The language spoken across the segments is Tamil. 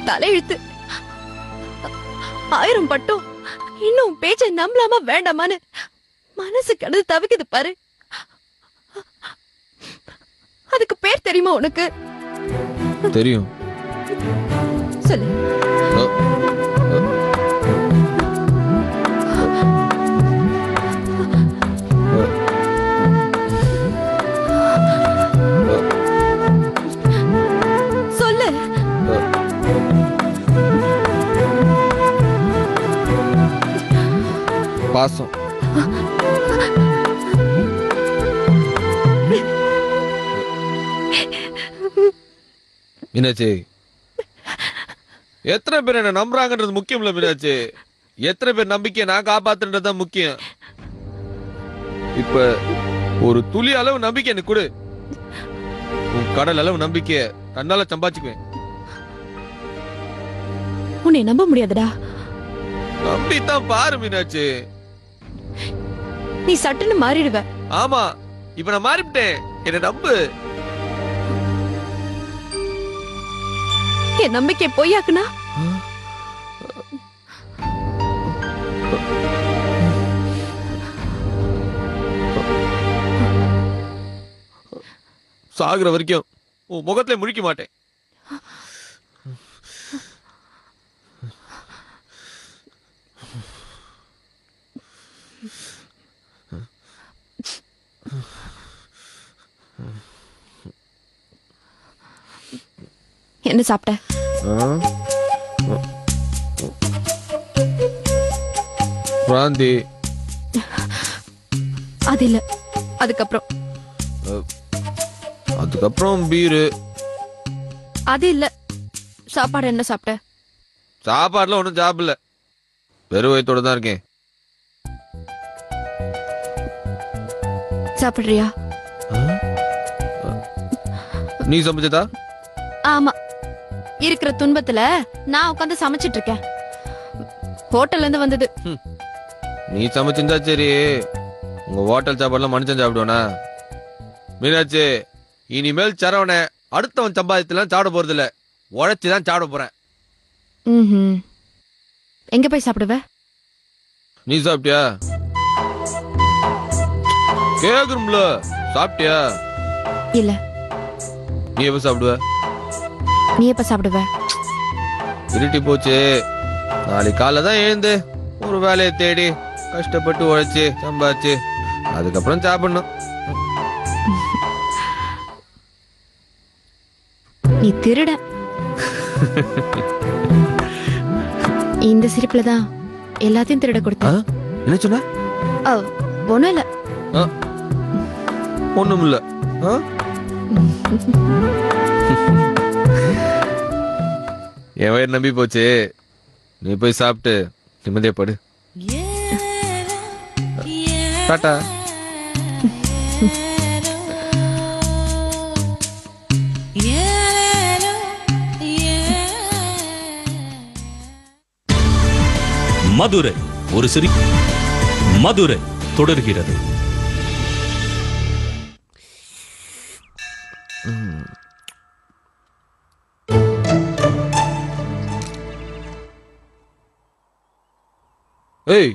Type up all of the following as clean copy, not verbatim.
தலையெழுத்து. 1000 பட்டும் இன்னும் பேச்ச நம்பலாமா வேண்டாமான்னு மனசு கிடந்து தவிக்குது பாரு. அதுக்கு பேர் தெரியுமா உனக்கு? தெரியும். சொல்லு. சொல்லு. பாசம். மீனாட்சி, எத்தனை பேர் என்ன நம்புறாங்கன்றது முக்கியம் இல்ல மீனாட்சி, எத்தனை பேர் நம்பிக்கையை நான் காப்பாத்துன்றதுதான் முக்கியம். இப்ப ஒரு துளி அளவு நம்பிக்கை எனக்கு கொடு, உன் கடல் அளவு நம்பிக்கைய தன்னால சம்பாதிச்சுக்குவேன். உன்னை நம்ப முடியாதுடா. நம்பித்தான் பாரு மீனாட்சி. நீ சட்டுன்னு மாறிடுவ. ஆமா, இப்ப நான் மாறிவிட்டேன், என்ன நம்பு. என் நம்பிக்கை பொய்யாக்குனா சாகுற வரைக்கும் உன் முகத்துல முழிக்க மாட்டேன். என்ன சாப்பிட்ட? பிராந்தி. அது இல்ல, அதுக்கப்புறம். அதுக்கப்புறம் பீரு. அது இல்ல, சாப்பாடு என்ன சாப்பிட்ட? சாப்பாடுல ஒன்றும் சாப்பிடல, வெறும் வயித்தோட தான் இருக்கேன். சாப்பிடுறியா? நீ சமைச்சதா? ஆமா, இருக்கிற துன்பத்துல நான் உட்காந்து சமைச்சிட்டு இருக்கேன். ஹோட்டல்ல இருந்து வந்தது. நீ சமைச்சிருந்தா சரி, உங்க ஹோட்டல் சாப்பாடுலாம் மனுஷன் சாப்பிடுவானா? மீனாட்சி, இனிமேல் சரவண அடுத்தவன் சம்பாதித்துலாம் சாப்பிட போறது இல்ல, உழைச்சுதான் சாப்பிட போறேன். எங்க போய் சாப்பிடுவ? நீ சாப்பிட்டியா? கேக்குறோம்ல, சாப்பிட்டியா? இல்ல. நீ எப்ப சாப்பிடுவ? நீ எப்ப சாப்பிடுவ? இருட்டி போச்சு, நாளைக்கு காலைல தான் எழுந்து ஒரு வேலையை தேடி கஷ்டப்பட்டு உழைச்சு சம்பாதிச்சு அதுக்கப்புறம் சாப்பிடணும். நீ திருட. இந்த சிரிப்புலதான் எல்லாத்தையும் திருட கொடுத்த. என்ன சொன்ன? ஒண்ணும் இல்ல. ஒண்ணும் இல்ல. என் வயிறு நம்பி போச்சு, நீ போய் சாப்பிட்டு நிம்மதியா படு. டாடா. மதுரை ஒரு சிறி மதுரை தொடர்கிறது. ஏய்,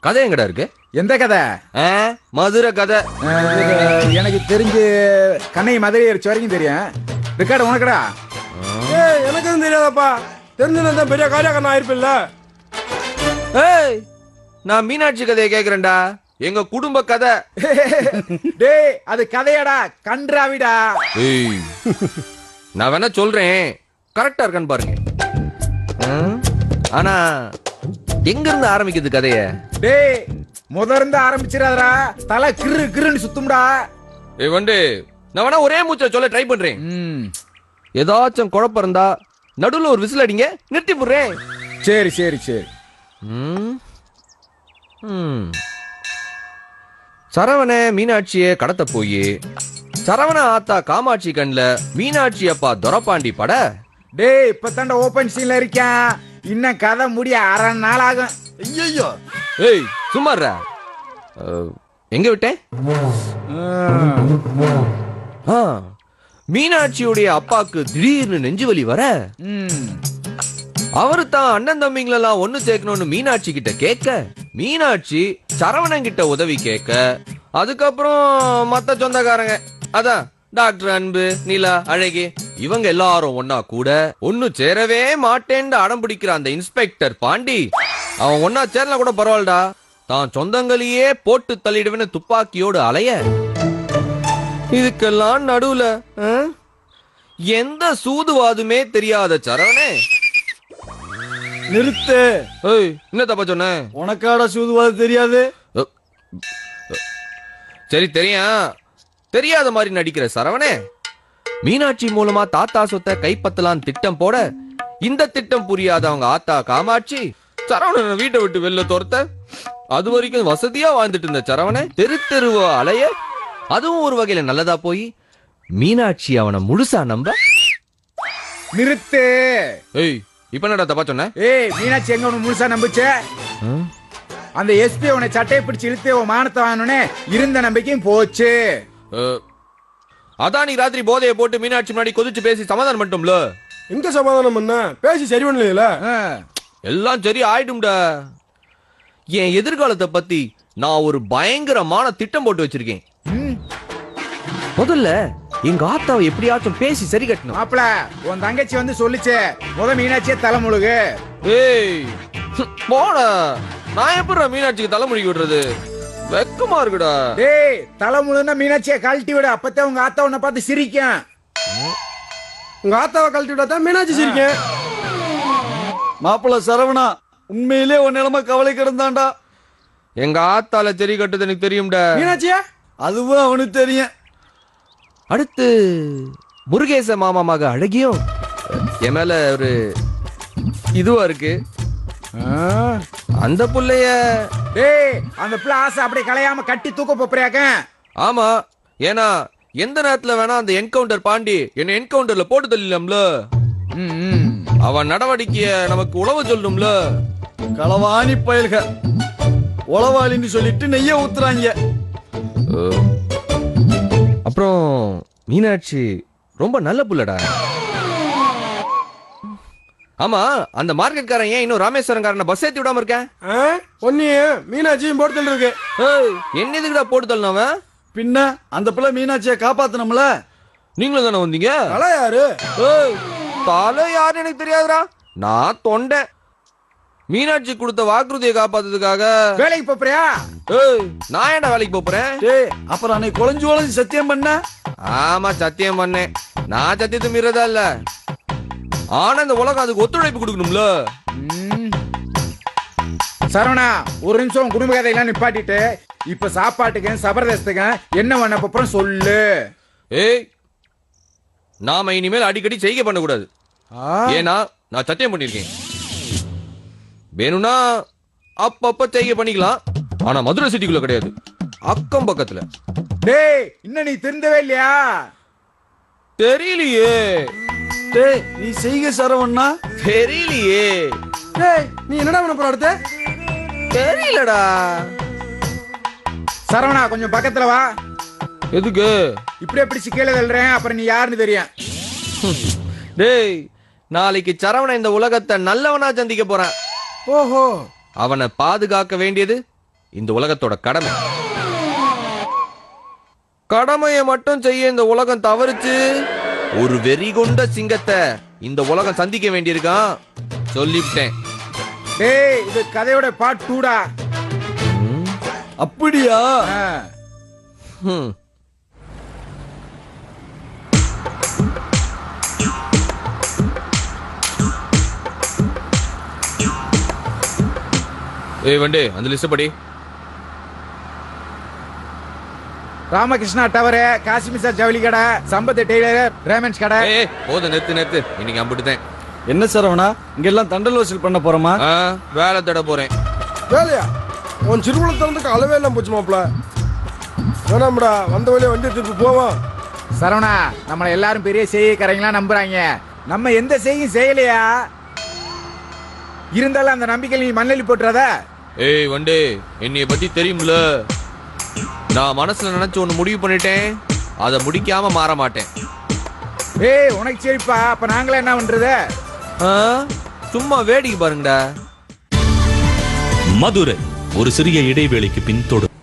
கதை எங்கடா இருக்கு? எந்த கதை? மதுரை கதை. எனக்கு தெரிஞ்சு கண்ணை மதுரை வரைக்கும் தெரியும். ரெக்கார்டு உனக்கடா? எனக்கு எதுவும் தெரியாதப்பா, தெரிஞ்சு பெரிய காரியாக்கண்ணா ஆயிருப்பில்ல. ஏய், நான் மீனாட்சி கதையை கேக்குறேன்டா, எங்க குடும்ப கதை. டேய், அது கதையாடா, கன்றாவிடா. ஏய், நான் வேணா சொல்றேன், கரெக்டா இருக்கான்னு பாருங்க. ஆனா எங்க இருந்து ஆரம்பிக்குது கதைய? டேய், முதர்ந்து ஆரம்பிச்சிடாதடா, தலை கிரு கிருன்னு சுத்தும்டா. ஏய் வண்டு, நான் வேணா ஒரே மூச்சை சொல்ல ட்ரை பண்றேன். ஏதாச்சும் குழப்பம் இருந்தா நடுவுல ஒரு விசில் அடிங்க, நிறுத்தி போடுறேன். சரி சரி சரி. சரவண மீனாட்சிய கடத்த போய் சரவண ஆத்தா காமாட்சி கண்ல மீனாட்சி அப்பா துரப்பாண்டி பட. டேய், இப்ப தாண்ட ஓபன் சீன்ல இருக்கேன், இன்னும் கதை முடிய அரை நாள் ஆகும். ஐயோ, ஏய் சும்மாறா, எங்க விட்டேன்? மீனாட்சியுடைய அப்பாக்கு திடீர்னு நெஞ்சு வலி வர அவரு தான் அண்ணன் தம்பிங்களெல்லாம் ஒண்ணு சேர்க்கணும்னு மீனாட்சி கிட்ட கேட்க, மீனாட்சி சரவணன் கிட்ட உதவி கேட்க, அதுக்கப்புறம் மத்த சொந்தக்காரங்க அதான் டாக்டர் அன்பு, நிலா, அழகி இவங்க எல்லாரும் ஒன்னா கூட ஒன்னு சேரவே மாட்டேன்னு அடம் பிடிக்கிற அந்த இன்ஸ்பெக்டர் பாண்டி, அவன் ஒன்னா சேரல கூட பரவாயில்லடா, தான் சொந்தங்களையே போட்டு தள்ளிடுவேன்னு துப்பாக்கியோடு அலைய, இதுக்கெல்லாம் நடுவுல எந்த சூதுவாதுமே தெரியாத சரவணே, நிறுத்து. ஏய் என்ன தப்பா சொன்ன? உனக்காட சூதுவாது தெரியாது? சரி தெரியும், தெரியாத மாதிரி நடிக்கிற சரவணே, மீனாட்சி மூலமா தாத்தா சொத்தை கைப்பத்தலாம் திட்டம் போட, இந்த திட்டம் புரியாத அவங்க ஆத்தா காமாட்சி சரவணனை வீட்டை விட்டு வெளில துரத்த, அது வரைக்கும் வசதியா வாழ்ந்துட்டு இருந்த சரவணை தெரு தெருவா அலைய, அதுவும் ஒரு வகையில நல்லதா போய் மீனாட்சி அவனை முழுசா நம்ப. நிறுத்து. ஏய் இப்ப என்னடா தப்பா சொன்ன? ஏய் மீனாட்சி எங்க உனக்கு முழுசா நம்பிச்ச? அந்த எஸ்பி உன்னை சட்டையை பிடிச்சு இழுத்து உன் மானத்தை வாங்கணும்னு இருந்த நம்பிக்கையும் போச்சு. அதான் நீ ராத்திரி போதையை போட்டு மீனாட்சி முன்னாடி கொதிச்சு பேசி சமாதானம் பண்ணிட்டோம்ல. எங்க சமாதானம் பண்ண? பேசி சரி பண்ணல. எல்லாம் சரி ஆயிடும்டா. என் எதிர்காலத்தை பத்தி நான் ஒரு பயங்கரமான திட்டம் போட்டு வச்சிருக்கேன். முதல்ல எங்க ஆத்தாவை எப்படியாச்சும் பேசி சரி கட்டணும். மாப்பிள உன் தங்கச்சி வந்து சொல்லிச்சே மீனாட்சியே தலைமுழுகு. ஏய் போடா, நான் எப்படி மீனாட்சிக்கு தலைமுழுகி விடுறது? வெக்கமா இருக்குடா. டேய் தலைமுழுன்னா மீனாட்சியை கழட்டி விடு, அப்பதான் உங்க ஆத்தா உன்னை பார்த்து சிரிக்கும். உங்க ஆத்தாவை கழட்டி விட்டா தான் மீனாட்சி சிரிக்கும். மாப்பிள்ள சரவணா, உண்மையிலே உன் நிலைமை கவலை கிடந்தாண்டா. எங்க ஆத்தால சரி கட்டுது எனக்கு தெரியும்டா. மீனாட்சியா? அதுவும் அவனுக்கு தெரியும். அடுத்து முருகேச மாமா மக அழகியும் என் மேல ஒரு இதுவா இருக்கு. அந்த புள்ளைய டேய் அந்த பிள்ளை ஆசை அப்படியே கலையாம கட்டி தூக்க போறியாக்க? ஆமா, ஏன்னா எந்த நேரத்துல வேணா அந்த என்கவுண்டர் பாண்டி என்ன என்கவுண்டர்ல போட்டு தள்ளிடலாம்ல. அவன் நடவடிக்கைய நமக்கு உளவு சொல்லணும்ல. களவாணி பயல்க உளவாளின்னு சொல்லிட்டு நெய்ய ஊத்துறாங்க. அப்புறம் மீனாட்சி ரொம்ப நல்ல புள்ளடா. ஆமா, அந்த மார்க்கெட்காரன் ஏன் இன்னும் ராமேஸ்வரங்காரனை பஸ் ஏத்தி விடாம இருக்கேன்? ஒன்னியும் மீனாட்சியும் போட்டு தள்ளி இருக்கு. என்ன எதுக்குடா போட்டு தள்ளனவன்? பின்ன அந்த பிள்ளை மீனாட்சியை காப்பாத்தணும்ல. நீங்களும் தானே வந்தீங்க? தலை யாரு? தலை யாரு எனக்கு தெரியாதுடா. நான் தொண்டை. மீனாட்சி கொடுத்த வாக்குறுதியை காப்பாத்துறதுக்காக வேலைக்கு போறியா? நான் ஏன்டா வேலைக்கு போறேன்? டேய் அப்புறம் அன்னைக்கு குழஞ்சு சத்தியம் பண்ண. ஆமா சத்தியம் பண்ணேன். நான் சத்தியத்தை மீறதா இல்ல, ஆனா இந்த உலகம் அதுக்கு ஒத்துழைப்பு கொடுக்கணும்ல. சரவணா ஒரு நிமிஷம் குடும்ப கதையெல்லாம் நிப்பாட்டிட்டு இப்ப சாப்பாட்டுக்கு சபரதேசத்துக்கு என்ன பண்ண போறோம் சொல்லு. ஏய் நாம இனிமேல் அடிக்கடி செய்கை பண்ணக்கூடாது. ஏன்னா நான் சத்தியம் பண்ணிருக்கேன். வேணும்னா அப்பப்ப செய்கை பண்ணிக்கலாம், ஆனா மதுரை சிட்டிக்குள்ள கிடையாது, அக்கம் பக்கத்துல. டேய் இன்னும் நீ திருந்தவே இல்லையா? தெரியலையே. டேய் நீ செய்க சரவண்ணா. தெரியலையே. டேய் நீ என்னடா பண்ண போற அடுத்து? தெரியலடா. சரவணா கொஞ்சம் பக்கத்துல வா. எதுக்கு? இப்படியே பிடிச்சு கீழே தள்ளுறேன், அப்புறம் நீ யாருன்னு தெரியும். டேய் நாளைக்கு சரவணன் இந்த உலகத்தை நல்லவனா சந்திக்க போறான். ஓஹோ, அவனை பாதுகாக்க வேண்டியது இந்த உலகத்தோட கடமை. கடமையை மட்டும் செய்ய இந்த உலகம் தவறுச்சு ஒரு வெறி கொண்ட சிங்கத்தை இந்த உலகம் சந்திக்க வேண்டியிருக்கான். சொல்லிவிட்டேன். டேய் இது கதையோட பார்ட் 2டா. அப்படியா? ஏய் வண்டே அந்த லிஸ்ட் படி. ராமகிருஷ்ணா டவர், காசிமிசா ஜவுளி கடை, சம்பத் டெய்லர், ரேமன்ஸ் கடை. ஏய் போத நிறுத்து இன்னைக்கு அம்பிட்டுதேன். என்ன சரவணா இங்க எல்லாம் தண்டல் வசூல் பண்ண போறோமா? வேலை தேட போறேன். வேலையா? உன் சிறுகுளம் திறந்துக்கு அளவே எல்லாம் போச்சு மாப்பிள. வேணாம்டா, வந்த வழியே வண்டி திருப்பி போவோம். சரவணா நம்மள எல்லாரும் பெரிய செய்திக்காரங்களா நம்புறாங்க, நம்ம எந்த செய்தியும் செய்யலையா? இருந்தாலும் அந்த நம்பிக்கையில் நீ மண்ணெளி போட்டுறத. ஏய் வண்டே என்னைய பத்தி தெரியும்ல, நான் மனசுல நினைச்சு ஒண்ணு முடிவு பண்ணிட்டேன், அதை முடிக்காம மாற மாட்டேன். ஏய் உனக்கு சரிப்பா, அப்ப நாங்களே என்ன பண்றது? சும்மா வேடிக்கை பாருங்கடா. மதுரை ஒரு சிறிய இடைவேளைக்கு பின் தொடரும்.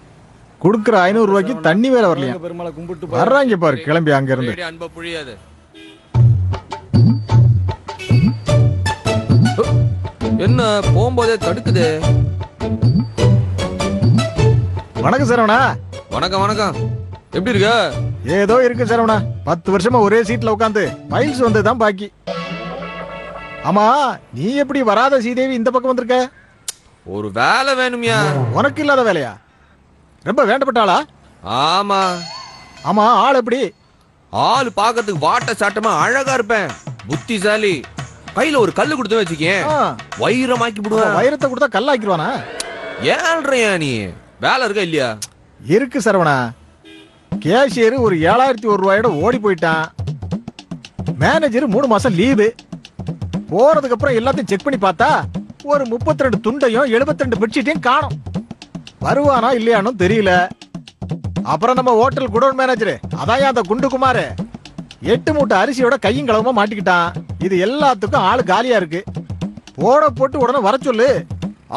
குடுக்குற 500 ரூபாய்க்கு தண்ணி வேற வரலையா? பெருமாளை கும்பிட்டு வர்றாங்க பாரு கிளம்பி அங்க இருந்து. வேடி அன்ப புழியாது. என்ன போகும்போதே தடுக்குது. வணக்கம் சரவணா. வணக்கம் வணக்கம். எப்படி இருக்க? ஏதோ இருக்கு சரவணா. 10 வருஷமா ஒரே சீட்ல உட்காந்து ஃபைல்ஸ் வந்ததுதான் பாக்கி. ஆமா, நீ எப்படி வராத சீதேவி இந்த பக்கம் வந்திருக்க? ஒரு வேலை வேணும்யா. உனக்கு இல்லாத வேலையா? ரொம்ப வேண்டப்பட்டாளா? ஆமா. ஆமா, ஆள் எப்படி? ஆள் பாக்கிறதுக்கு வாட்ட சாட்டமா அழகா இருப்பேன். புத்திசாலி. கையில ஒரு கல்லு கொடுத்து வச்சுக்கேன், ஆ, வைரமாக்கி விடுவேன். வைரத்தை கொடுத்தா கல்லாக்கிடுவானா? ஏழ்றையா நீ? வேலை இருக்கா இல்லையா? இருக்கு சரவணா. கேஷியர் ஒரு 7001 ரூபாயோட ஓடி போயிட்டான். மேனேஜர் 3 மாசம் லீவு. போறதுக்கு அப்புறம் எல்லாத்தையும் செக் பண்ணி பார்த்தா ஒரு 32 துண்டையும் 72 பெட்ஷீட்டையும் காணோம். வருவானா இல்லையானு தெரியல. அப்புறம் நம்ம ஹோட்டல் குடோன் மேனேஜர் அதான் அந்த குண்டு குமார் 8 மூட்டை அரிசியோட கையும் களவுமா மாட்டிக்கிட்டான். இது எல்லாத்துக்கும் ஆளு காலியா இருக்கு. போட போட்டு உடனே வர சொல்லு.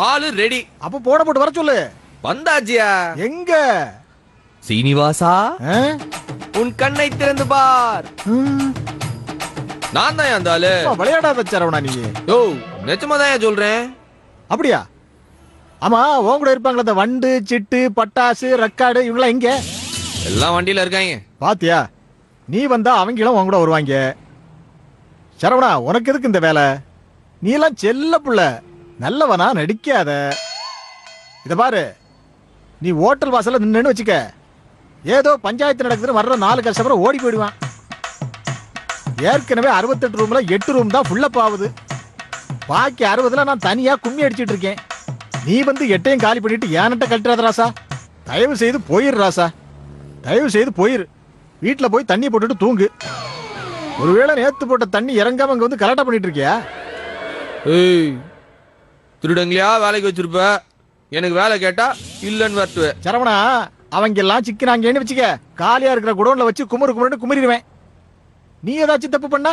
ஆளு ரெடி. அப்ப போட போட்டு வர சொல்லு. வந்தாச்சியா? எங்க? சீனிவாசா, ஆ? உன் கண்ணை திறந்து பார். நான் தான் அந்த ஆளு. விளையாடாத சரவணா நீ. யோ, நிஜமாதான் சொல்றேன். அப்படியா? ஆமா, உன் கூட இருப்பாங்களே அந்த வண்டு, சிட்டு, பட்டாசு, ரக்காடு இவங்களாம் எங்க? எல்லாம் வண்டியில இருக்காங்க. பாத்தியா, நீ வந்தா அவங்களும் உன் கூட வருவாங்க. சரவணா, உனக்கு எதுக்கு இந்த வேலை? நீ எல்லாம் செல்ல புள்ள, நல்லவனா நடிக்காத. இத பாரு, நீ ஹோட்டல் வாசல்ல நின்னு வச்சுக்க, ஏதோ பஞ்சாயத்து நடக்குதுன்னு வர்ற 4 கஸ்டமர் ஓடி போயிடுவான். ஏற்கனவே 68 ரூம்ல 8 ரூம் தான் ஃபுல்லப் ஆகுது. பாக்கி 60ல நான் தனியா கும்மி அடிச்சிட்டு இருக்கேன். நீ வந்து 8ஐயும் காலி பண்ணிட்டு ஏன்ட்ட கட்டுறாத ராசா. தயவு செய்து போயிரு ராசா, தயவு செய்து போயிரு. வீட்டுல போய் தண்ணி போட்டுட்டு தூங்கு. ஒருவேளை நேத்து போட்ட தண்ணி இறங்காம அங்க வந்து கலாட்டா பண்ணிட்டு இருக்கியா? ஏய், திருடங்களையா வேலைக்கு வச்சிருப்ப. எனக்கு வேலை கேட்டா இல்லன்னு வரட்டுவே. சரவணா, அவங்க எல்லாம் சிக்கினாங்கன்னு வச்சுக்க, காலியா இருக்கிற குடோன்ல வச்சு குமுறு குமுறுன்னு குமிரிடுவேன். நீ ஏதாச்சும் தப்பு பண்ண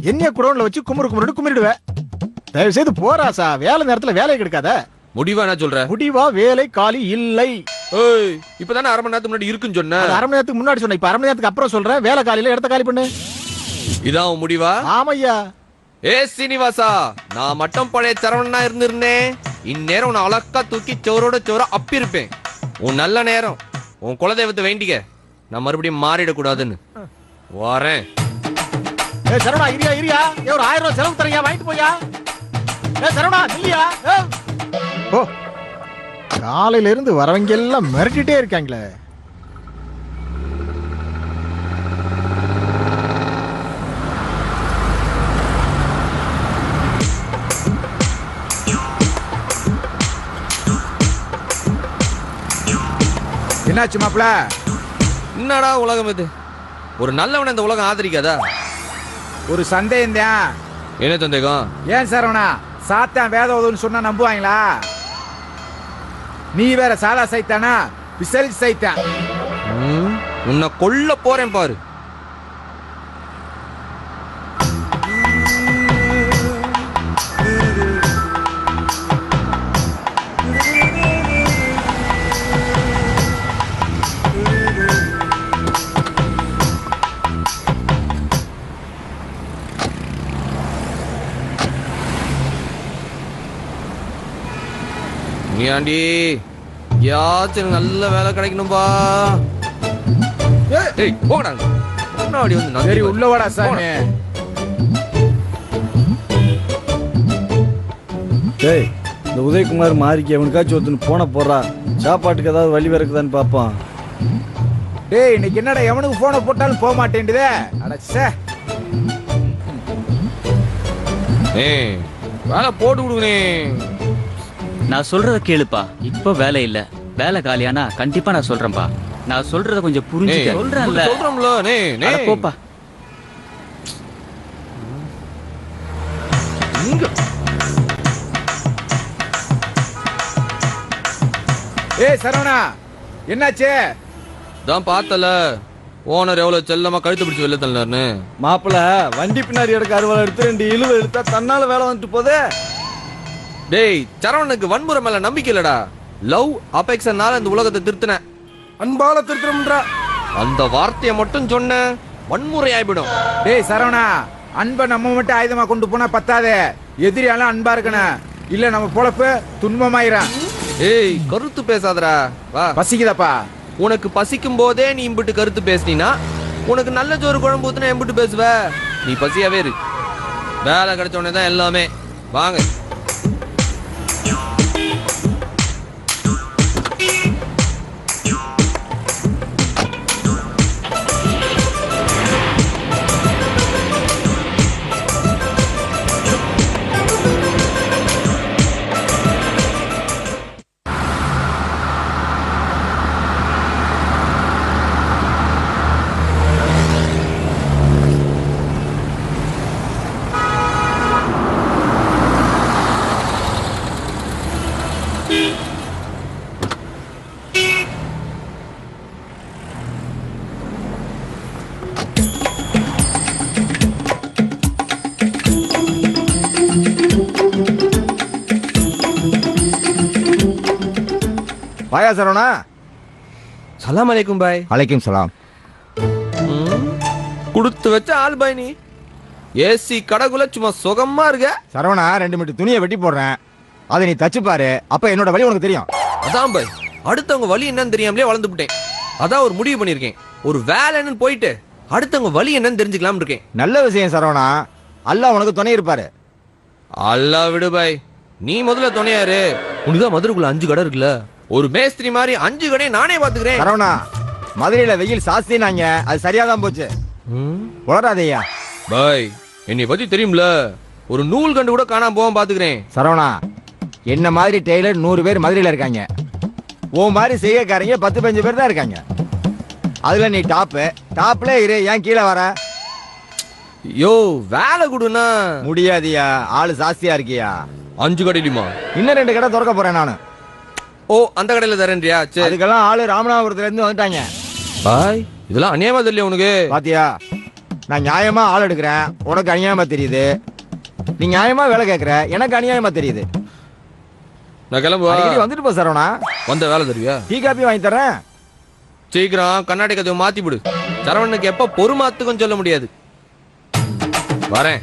என்னைய குடோன்ல வச்சு குமுறு குமுறுன்னு குமிரிடுவேன். தயவு செய்து போராசா, வேலை நேரத்துல வேலையை கெடுக்காத. முடிவா என்ன சொல்ற? முடிவா வேலை காலி இல்லை. ஏய், இப்பதானே 1/2 மணி நேரத்துக்கு முன்னாடி இருக்குன்னு சொன்ன. 1/2 மணி நேரத்துக்கு முன்னாடி சொன்ன, இப்ப 1/2 மணி நேரத்துக்கு அப்புறம் சொல்றேன். வேலை காலியில இடத்த காலி பண்ணு. இதான் உன் முடிவா? ஆமையா. ஏ சீனிவாசா, நான் மட்டும் பழைய சரவணனா இருந்திருந்தேன், இந்நேரம் உன்னை அழகா தூக்கி சோரோட சோற அப்பிருப்பேன். உன் நல்ல நேரம். உன் குலதெய்வத்தை வேண்டிக்க, நான் மறுபடியும் மாறிடக்கூடாதுன்னு வரேன். ஏ சரவணா, இரியா இரியா, ஏ ஒரு 1000 ரூபாய் செலவு தரையா, வாங்கிட்டு போயா. ஏ சரவணா, இல்லையா? ஓ, காலையில இருந்து வரவங்க எல்லாம் மிரட்டிட்டே இருக்காங்களே. என்னாச்சு மாப்ள? என்னடா உலகம் இது? ஒரு நல்லவனை இந்த உலகம் ஆதரிக்காதா? ஒரு சந்தேகம் தான். என்ன சந்தேகம்? ஏன் சரவணா, சாத்தான் வேத உதவுன்னு சொன்னா நம்புவாங்களா? நீ வேற சாதா சைத்தானா, பிசல் சைத்தான். உன்னை கொல்ல போறேன் பாரு. நீயாண்டி யாச்சும் நல்ல வேலை கிடைக்கணும்பா. ஏய், போடா. முன்னாடி வந்து சரி உள்ள வாடா சாமி. டேய், இந்த உதயகுமார் மாறிக்கு அவனுக்காச்சும் ஒருத்தன் போன போடுறா. சாப்பாட்டுக்கு ஏதாவது வழி இருக்குதான்னு பார்ப்பான். டேய், இன்னைக்கு என்னடா எவனுக்கு போனை போட்டாலும் போக மாட்டேன்டுதே. அடச்சே. ஏய், வேலை போட்டு விடுங்கனே. நான் சொல்றத கேளுப்பா. இப்ப வேலை இல்ல, வேலை காலியானா கண்டிப்பா நான் சொல்றேன்பா. நான் சொல்றத கொஞ்சம் புரிஞ்சுக்க. சொல்றேன்ல, சொல்றோம்ல. நே நே போப்பா. ஏய் சரவணா, என்னாச்சு? தான் பார்த்தல, ஓனர் எவ்வளவு செல்லமா கழுத்து பிடிச்சு வெளில தள்ளினாருன்னு. மாப்பிள வண்டி பின்னாடி எடுக்க அறுவாள் எடுத்து 2 இழுவை எடுத்தா தன்னால வேலை வந்துட்டு போதே. டேய் சரவணனுக்கு வன்முறை மேல நம்பிக்கை இல்லடா. லவ் அபெக்ஷனால இந்த உலகத்தை திருத்தின. அன்பால திருத்திரம்ன்ற அந்த வார்த்தையை மட்டும் சொன்ன வன்முறை ஆயிடும். டேய் சரவணா, அன்பை நம்ம மட்டும் ஆயுதமா கொண்டு போனா பத்தாதே, எதிரியாலும் அன்பா இருக்கணும். இல்ல நம்ம பொழப்பு துன்பமாயிரும். ஏய் கருத்து பேசாதடா. வா. பசிக்குதாப்பா? உனக்கு பசிக்கும் போதே நீ இம்பிட்டு கருத்து பேசினா உனக்கு நல்ல ஜோறு குழம்பு ஊத்துனா எம்பிட்டு பேசுவ? நீ பசியாவே இரு. வேலை கிடைச்ச உடனே தான் எல்லாமே. வாங்க. வாயா சரவணா. சலாம் அலைக்கும் பாய். அலைக்கும் சலாம். குடுத்து வச்ச ஆள் பாய் நீ. ஏசி கடைக்குள்ள சும்மா சுகமா இருக்க. சரவணா 2 மீட்டர் துணியை வெட்டி போடுறேன், அதை நீ தச்சு பாரு, அப்ப என்னோட வழி உனக்கு தெரியும். அதான் பாய், அடுத்தவங்க வழி என்னன்னு தெரியாமலே வளர்ந்து விட்டேன். அதான் ஒரு முடிவு பண்ணிருக்கேன். ஒரு வேலை என்னன்னு போயிட்டு அடுத்தவங்க வழி என்னன்னு தெரிஞ்சுக்கலாம் இருக்கேன். நல்ல விஷயம் சரவணா, அல்லாஹ் உனக்கு துணை இருப்பாரு. அல்லா விடு பாய், நீ முதல்ல துணையாரு. உனக்குதான் மதுரைக்குள்ள 5 கடை இருக்குல்ல, ஒரு மேஸ்திரி மாதிரி 5 கடையை நானே பாத்துக்கிறேன். சரவணா, மதுரையில வெயில் சாஸ்தினாங்க, அது சரியாதான் போச்சு. உளராதையா பாய், என்னை பத்தி தெரியும்ல, ஒரு நூல் கண்டு கூட காணாம போவாம பாத்துக்கிறேன். சரவணா, என்ன மாதிரி டெய்லர் 100 பேர் மதுரையில இருக்காங்க. ஓ மாதிரி செய்யக்காரங்க 10-15 பேர் தான் இருக்காங்க. அதுல நீ டாப்ல இரு, ஏன் கீழே வர? யோ வேலை கொடுனா. முடியாதியா, ஆளு ஜாஸ்தியா இருக்கியா. 5 கடையிலுமா? இன்னும் 2 கடை திறக்க போறேன் நானு. ஓ அந்த கடையில தரேன்றியா? சரி. அதுக்கெல்லாம் ஆளு ராமநாதபுரத்துல இருந்து வந்துட்டாங்க. பாய், இதெல்லாம் அநியாயமா தெரியல உனக்கு? பாத்தியா, நான் நியாயமா ஆள் எடுக்கிறேன், உனக்கு அநியாயமா தெரியுது. நீ நியாயமா வேலை கேட்கற, எனக்கு அநியாயமா தெரியுது. நான் கிளம்புவா. அடிக்கடி வந்துட்டு போ சரவணா. வந்த வேலை தருவியா? டீ காப்பி வாங்கி தரேன். சீக்கிரம் கண்ணாடி கதவை மாத்தி விடு. சரவணனுக்கு எப்ப பொறுமாத்துக்கும் சொல்ல முடியாது. வரேன்.